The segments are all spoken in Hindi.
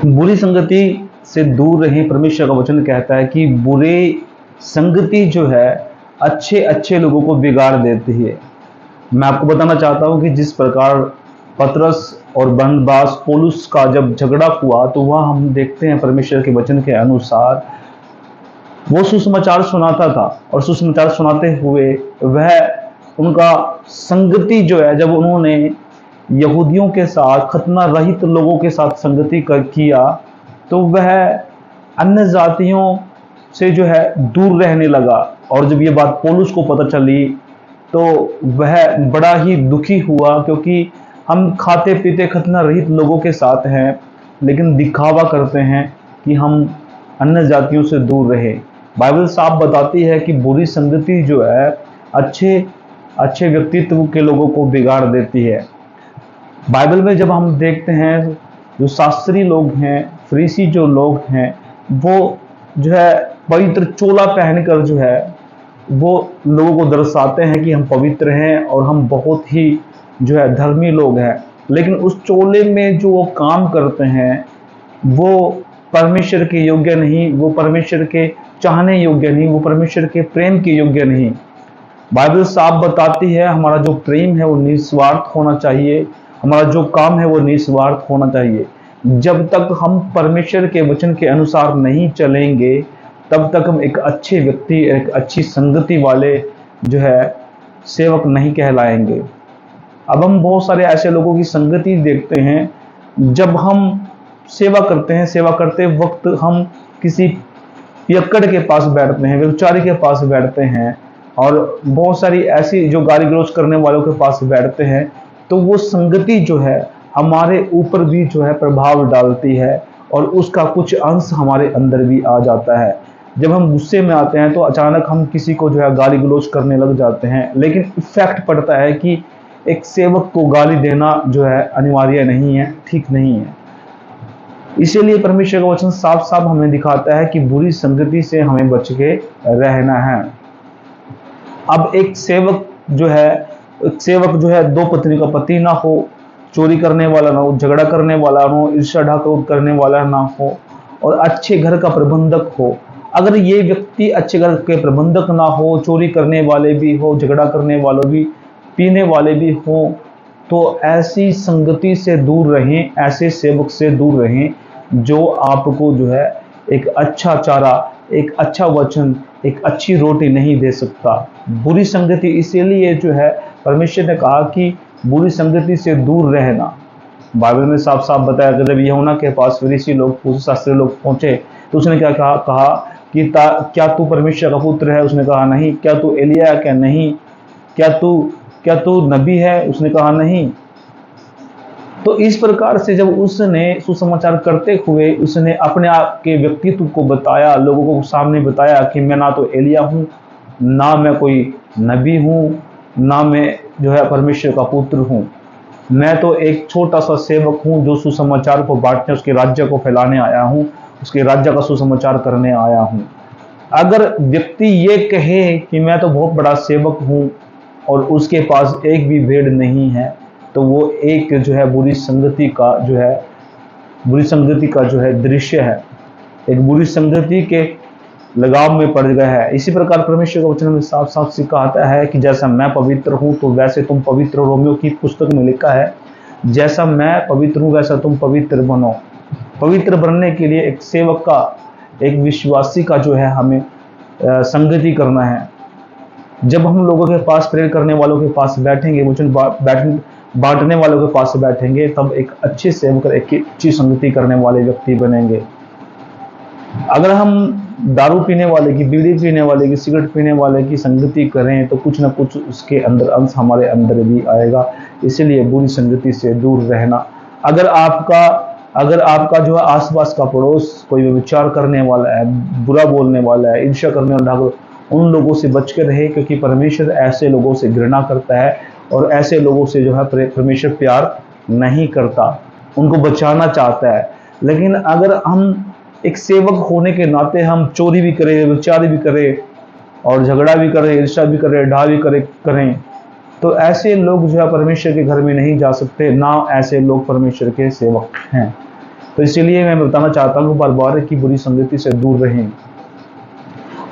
बुरी संगति से दूर रहें। परमेश्वर का वचन कहता है कि बुरे संगति जो है अच्छे अच्छे लोगों को बिगाड़ देती है। मैं आपको बताना चाहता हूं कि जिस प्रकार पतरस और बरनबास पौलुस का जब झगड़ा हुआ तो वह हम देखते हैं परमेश्वर के वचन के अनुसार वो सुसमाचार सुनाता था, और सुसमाचार सुनाते हुए वह उनका संगति जो है, जब उन्होंने यहूदियों के साथ खतना रहित लोगों के साथ संगति किया तो वह अन्य जातियों से जो है दूर रहने लगा। और जब ये बात पौलुस को पता चली तो वह बड़ा ही दुखी हुआ, क्योंकि हम खाते पीते खतना रहित लोगों के साथ हैं लेकिन दिखावा करते हैं कि हम अन्य जातियों से दूर रहे। बाइबल साफ बताती है कि बुरी संगति जो है अच्छे अच्छे व्यक्तित्व के लोगों को बिगाड़ देती है। बाइबल में जब हम देखते हैं जो शास्त्री लोग हैं, फरीसी जो लोग हैं, वो जो है पवित्र चोला पहनकर जो है वो लोगों को दर्शाते हैं कि हम पवित्र हैं और हम बहुत ही जो है धर्मी लोग हैं, लेकिन उस चोले में जो वो काम करते हैं वो परमेश्वर के योग्य नहीं, वो परमेश्वर के चाहने योग्य नहीं, वो परमेश्वर के प्रेम के योग्य नहीं। बाइबल साफ बताती है हमारा जो प्रेम है वो निस्वार्थ होना चाहिए, हमारा जो काम है वो निस्वार्थ होना चाहिए। जब तक हम परमेश्वर के वचन के अनुसार नहीं चलेंगे तब तक हम एक अच्छे व्यक्ति, एक अच्छी संगति वाले जो है सेवक नहीं कहलाएंगे। अब हम बहुत सारे ऐसे लोगों की संगति देखते हैं, जब हम सेवा करते हैं, सेवा करते वक्त हम किसी पियक्कड़ के पास बैठते हैं, व्यभिचारी के पास बैठते हैं और बहुत सारी ऐसी जो गाली गलौज करने वालों के पास बैठते हैं, तो वो संगति जो है हमारे ऊपर भी जो है प्रभाव डालती है और उसका कुछ अंश हमारे अंदर भी आ जाता है। जब हम गुस्से में आते हैं तो अचानक हम किसी को जो है गाली गलौज करने लग जाते हैं, लेकिन इफेक्ट पड़ता है कि एक सेवक को गाली देना जो है अनिवार्य नहीं है, ठीक नहीं है। इसीलिए परमेश्वर का वचन साफ साफ हमें दिखाता है कि बुरी संगति से हमें बच के रहना है। अब एक सेवक जो है दो पत्नी का पति ना हो, चोरी करने वाला ना हो, झगड़ा करने वाला ना हो, ईर्ष्या ढाक करने वाला ना हो और अच्छे घर का प्रबंधक हो। अगर ये व्यक्ति अच्छे घर के प्रबंधक ना हो, चोरी करने वाले भी हो, झगड़ा करने वाले भी, पीने वाले भी हो, तो ऐसी संगति से दूर रहें, ऐसे सेवक से दूर रहें जो आपको जो है एक अच्छा चारा, एक अच्छा वचन, एक अच्छी रोटी नहीं दे सकता। बुरी संगति इसीलिए जो है परमेश्वर ने कहा कि बुरी संगति से दूर रहना। बाइबल में साफ साफ बताया कि जब यूहन्ना के पास फरीसी लोग, शास्त्री लोग पहुंचे तो उसने क्या कहा कि क्या तू परमेश्वर का पुत्र है? उसने कहा नहीं। क्या तू एलिया है? क्या नहीं। क्या तू नबी है? उसने कहा नहीं। तो इस प्रकार से जब उसने सुसमाचार करते हुए उसने अपने आप के व्यक्तित्व को बताया, लोगों को सामने बताया कि मैं ना तो एलिया हूँ, ना मैं कोई नबी हूँ, ना मैं जो है परमेश्वर का पुत्र हूँ, मैं तो एक छोटा सा सेवक हूँ जो सुसमाचार को बांटने, उसके राज्य को फैलाने आया हूँ, उसके राज्य का सुसमाचार करने आया हूँ। अगर व्यक्ति ये कहे कि मैं तो बहुत बड़ा सेवक हूँ और उसके पास एक भी भेड़ नहीं है, तो वो एक जो है बुरी संगति का जो है दृश्य है, एक बुरी संगति के लगाव में पड़ गया है। इसी प्रकार परमेश्वर का वचन में साफ साफ सिखाता है कि जैसा मैं पवित्र हूँ तो वैसे तुम पवित्र, रोमियो की पुस्तक में लिखा है, जैसा मैं पवित्र हूँ वैसा तुम पवित्र बनो। पवित्र बनने के लिए एक सेवक का, एक विश्वासी का जो है हमें संगति करना है। जब हम लोगों के पास, प्रेयर करने वालों के पास बैठेंगे, वचन बांटने वालों के पास बैठेंगे, तब एक अच्छे सेवक, एक अच्छी संगति करने वाले व्यक्ति बनेंगे। अगर हम दारू पीने वाले की, बीड़ी पीने वाले की, सिगरेट पीने वाले की संगति करें तो कुछ ना कुछ उसके अंदर अंश हमारे अंदर भी आएगा। इसीलिए बुरी संगति से दूर रहना। अगर आपका जो है आसपास का पड़ोस कोई विचार करने वाला है, बुरा बोलने वाला है, ईर्ष्या करने वाला है, उन लोगों से बच के रहे, क्योंकि परमेश्वर ऐसे लोगों से घृणा करता है और ऐसे लोगों से जो है परमेश्वर प्यार नहीं करता, उनको बचाना चाहता है। लेकिन अगर हम एक सेवक होने के नाते हम चोरी भी करें, विचार भी करें और झगड़ा भी करें, ईर्ष्या भी करें, ढा भी करें, तो ऐसे लोग जो है परमेश्वर के घर में नहीं जा सकते, ना ऐसे लोग परमेश्वर के सेवक हैं। तो इसीलिए मैं बताना चाहता हूँ बार बार कि बुरी संगति से दूर रहें।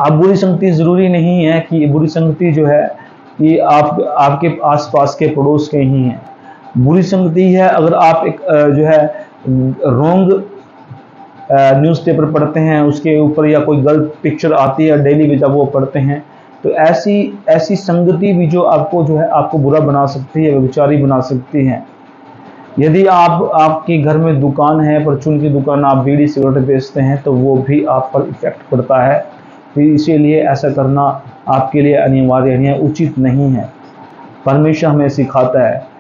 आप बुरी संगति जरूरी नहीं है कि बुरी संगति जो है कि आपके आसपास के पड़ोस के ही हैं। बुरी संगति है अगर आप एक जो है रॉन्ग न्यूज़पेपर पढ़ते हैं उसके ऊपर, या कोई गलत पिक्चर आती है डेली भी जब वो पढ़ते हैं, तो ऐसी ऐसी संगति भी जो आपको जो है आपको बुरा बना सकती है, व्यभिचारी बना सकती है। यदि आपके घर में दुकान है, परचून की दुकान, आप बीड़ी सिगरेट बेचते हैं, तो वो भी आप पर इफेक्ट पड़ता है। तो इसीलिए ऐसा करना आपके लिए अनिवार्य है, उचित नहीं है। परमेश्वर हमें सिखाता है।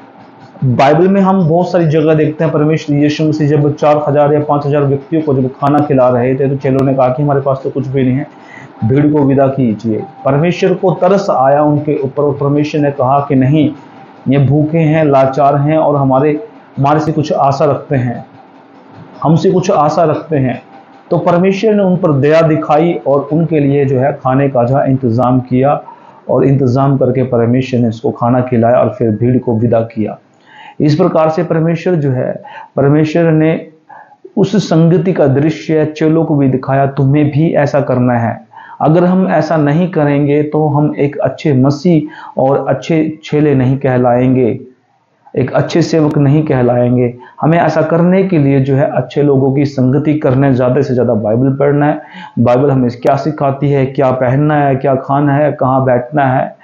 बाइबल में हम बहुत सारी जगह देखते हैं परमेश्वर यीशु मसीह जब 4000 या 5000 व्यक्तियों को जब खाना खिला रहे थे, तो चेलों ने कहा कि हमारे पास तो कुछ भी नहीं है, भीड़ को विदा कीजिए। परमेश्वर को तरस आया उनके ऊपर, और परमेश्वर ने कहा कि नहीं, ये भूखे हैं, लाचार हैं, और हमारे से कुछ आशा रखते हैं, हमसे कुछ आशा रखते हैं। तो परमेश्वर ने उन पर दया दिखाई और उनके लिए जो है खाने का जो है इंतज़ाम किया, और इंतज़ाम करके परमेश्वर ने इसको खाना खिलाया और फिर भीड़ को विदा किया। इस प्रकार से परमेश्वर जो है, परमेश्वर ने उस संगति का दृश्य चेलों को भी दिखाया, तुम्हें भी ऐसा करना है। अगर हम ऐसा नहीं करेंगे तो हम एक अच्छे मसीह और अच्छे चेले नहीं कहलाएंगे, एक अच्छे सेवक नहीं कहलाएंगे। हमें ऐसा करने के लिए जो है अच्छे लोगों की संगति करना है, ज़्यादा से ज़्यादा बाइबल पढ़ना है। बाइबल हमें क्या सिखाती है, क्या पहनना है, क्या खाना है, कहाँ बैठना है,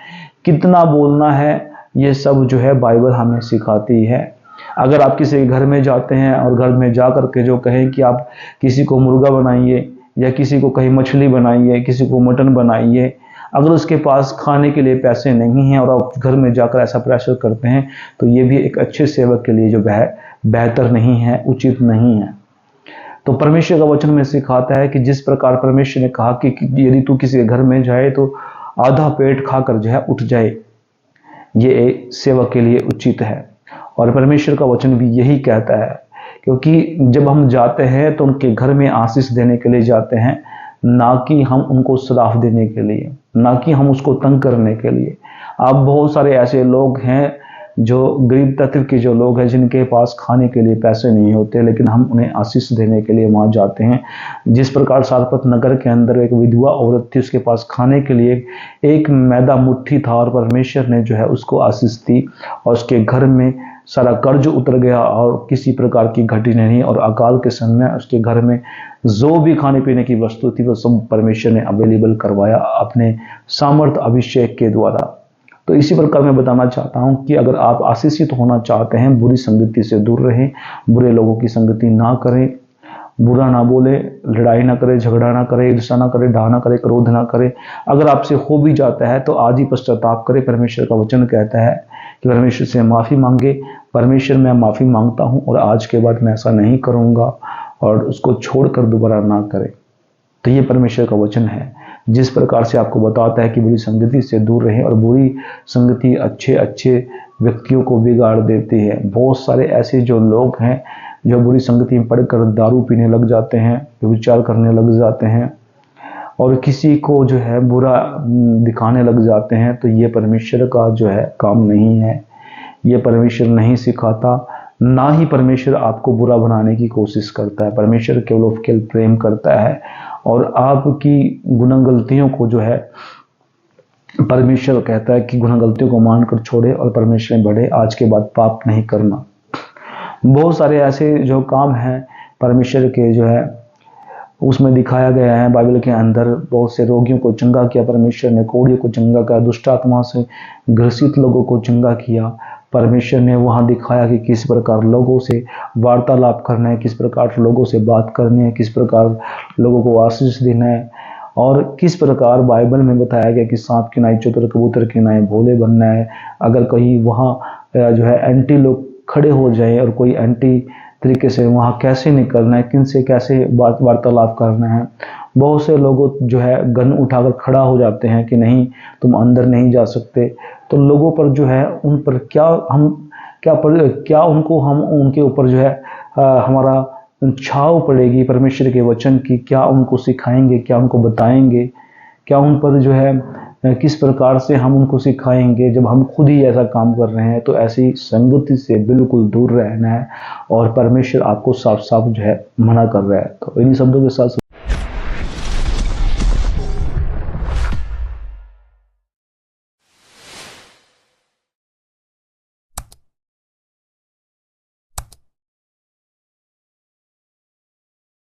कितना बोलना है, ये सब जो है बाइबल हमें सिखाती है। अगर आप किसी घर में जाते हैं और घर में जा कर के जो कहें कि आप किसी को मुर्गा बनाइए, या किसी को कहीं मछली बनाइए, किसी को मटन बनाइए, अगर उसके पास खाने के लिए पैसे नहीं हैं और आप घर में जाकर ऐसा प्रेशर करते हैं, तो ये भी एक अच्छे सेवक के लिए जो बेहतर नहीं है, उचित नहीं है। तो परमेश्वर का वचन में सिखाता है कि जिस प्रकार परमेश्वर ने कहा कि यदि तू किसी के घर में जाए तो आधा पेट खाकर जो है उठ जाए, ये एक सेवक के लिए उचित है। और परमेश्वर का वचन भी यही कहता है, क्योंकि जब हम जाते हैं तो उनके घर में आशीष देने के लिए जाते हैं, ना कि हम उनको श्राप देने के लिए, ना कि हम उसको तंग करने के लिए। अब बहुत सारे ऐसे लोग हैं जो गरीब तत्व के जो लोग हैं, जिनके पास खाने के लिए पैसे नहीं होते, लेकिन हम उन्हें आशीष देने के लिए वहाँ जाते हैं। जिस प्रकार सारपत नगर के अंदर एक विधवा औरत थी, उसके पास खाने के लिए एक मैदा मुट्ठी था, और परमेश्वर ने जो है उसको आशीष दी, और उसके घर में सारा कर्ज उतर गया और किसी प्रकार की घटी नहीं। और अकाल के समय उसके घर में जो भी खाने पीने की वस्तु थी वो सब परमेश्वर ने अवेलेबल करवाया अपने सामर्थ अभिषेक के द्वारा। तो इसी प्रकार मैं बताना चाहता हूं कि अगर आप आशीषित होना चाहते हैं, बुरी संगति से दूर रहें, बुरे लोगों की संगति ना करें, बुरा ना बोले, लड़ाई ना करे, झगड़ा ना करे, ईर्ष्या ना करे, डा ना करे, क्रोध ना करे। अगर आपसे हो भी जाता है तो आज ही पश्चाताप करे। परमेश्वर का वचन कहता है कि परमेश्वर से माफ़ी मांगे। परमेश्वर, मैं माफ़ी मांगता हूँ और आज के बाद मैं ऐसा नहीं करूँगा, और उसको छोड़कर दोबारा ना करे। तो ये परमेश्वर का वचन है, जिस प्रकार से आपको बताता है कि बुरी संगति से दूर रहें, और बुरी संगति अच्छे अच्छे व्यक्तियों को बिगाड़ देती है। बहुत सारे ऐसे जो लोग हैं जो बुरी संगति में पढ़कर दारू पीने लग जाते हैं, व्यभिचार करने लग जाते हैं, और किसी को जो है बुरा दिखाने लग जाते हैं, तो ये परमेश्वर का जो है काम नहीं है। ये परमेश्वर नहीं सिखाता, ना ही परमेश्वर आपको बुरा बनाने की कोशिश करता है। परमेश्वर केवल प्रेम करता है, और आपकी गुनाह गलतियों को जो है परमेश्वर कहता है कि गुनाह गलतियों को मानकर छोड़े और परमेश्वर में बढ़े, आज के बाद पाप नहीं करना। बहुत सारे ऐसे जो काम हैं परमेश्वर के जो है उसमें दिखाया गया है। बाइबल के अंदर बहुत से रोगियों को चंगा किया परमेश्वर ने, कोढ़ियों को चंगा किया, दुष्ट आत्मा से ग्रसित लोगों को चंगा किया। परमेश्वर ने वहाँ दिखाया कि किस प्रकार लोगों से वार्तालाप करना है, किस प्रकार लोगों से बात करनी है, किस प्रकार लोगों को आशीष देना है, और किस प्रकार बाइबल में बताया गया कि सांप की नाई चतुर, कबूतर की नाई भोले बनना है। अगर कहीं वहाँ जो है एंटी लोग खड़े हो जाए और कोई एंटी तरीके से वहाँ कैसे निकलना है, किन से कैसे वार्तालाप करना है। बहुत से लोग जो है गन उठाकर खड़ा हो जाते हैं कि नहीं, तुम अंदर नहीं जा सकते। तो लोगों पर जो है उन पर क्या उनके ऊपर जो है हमारा छाव पड़ेगी परमेश्वर के वचन की। क्या उनको सिखाएंगे, क्या उनको बताएंगे, क्या उन पर जो है किस प्रकार से हम उनको सिखाएंगे जब हम खुद ही ऐसा काम कर रहे हैं। तो ऐसी संगति से बिल्कुल दूर रहना है और परमेश्वर आपको साफ साफ जो है मना कर रहा है। तो इन्हीं शब्दों के साथ